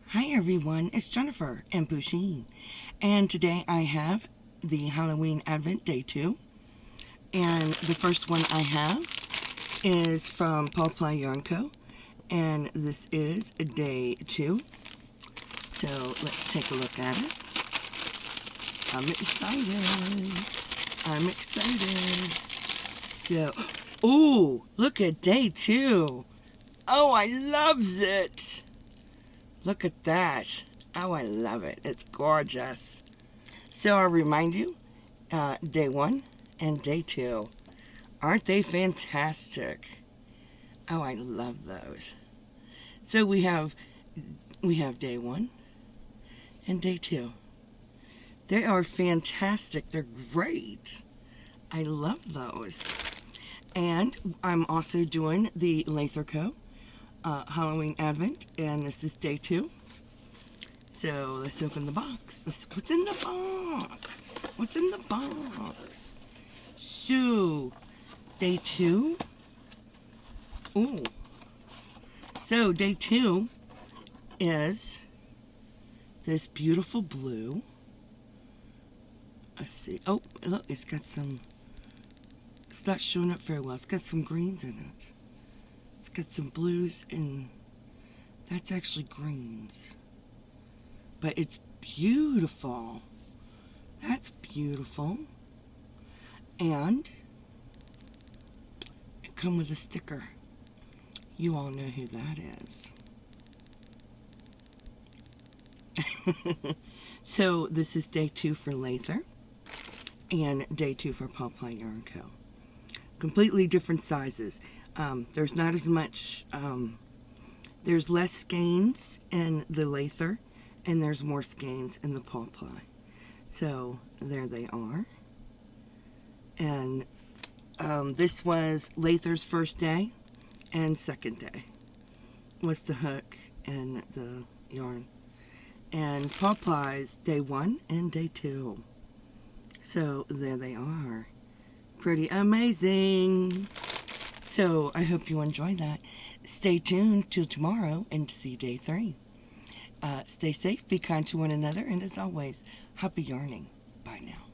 Hi everyone, it's Jennifer and Pusheen, and today I have the Halloween Advent Day 2, and the first one I have is from Paw Ply Yarn Co, and this is Day 2, so let's take a look at it. I'm excited, so, ooh, look at Day 2, oh, I loves it. Look at that. Oh, I love it. It's gorgeous. So I'll remind you, Day 1 and Day 2. Aren't they fantastic? Oh, I love those. So we have Day 1 and Day 2. They are fantastic. They're great. I love those. And I'm also doing the Lather Co. Halloween Advent, and this is Day 2. So let's open the box. What's in the box? What's in the box? So, Day 2. Ooh. So Day 2 is this beautiful blue. Let's see. Oh, look, it's got some. It's not showing up very well. It's got some greens in it. It's got some blues, and that's actually greens. But it's beautiful. That's beautiful. And it comes with a sticker. You all know who that is. So this is Day 2 for Lather and Day 2 for Paw Ply Yarn Co. Completely different sizes. There's not as much, there's less skeins in the Lather, and there's more skeins in the Paw Ply. So there they are. And this was Lather's first day and second day. Was the hook and the yarn. And Paw Ply's Day 1 and Day 2. So there they are. Pretty amazing. So I hope you enjoy that. Stay tuned till tomorrow and see Day 3. Stay safe, be kind to one another, and as always, happy yarning. Bye now.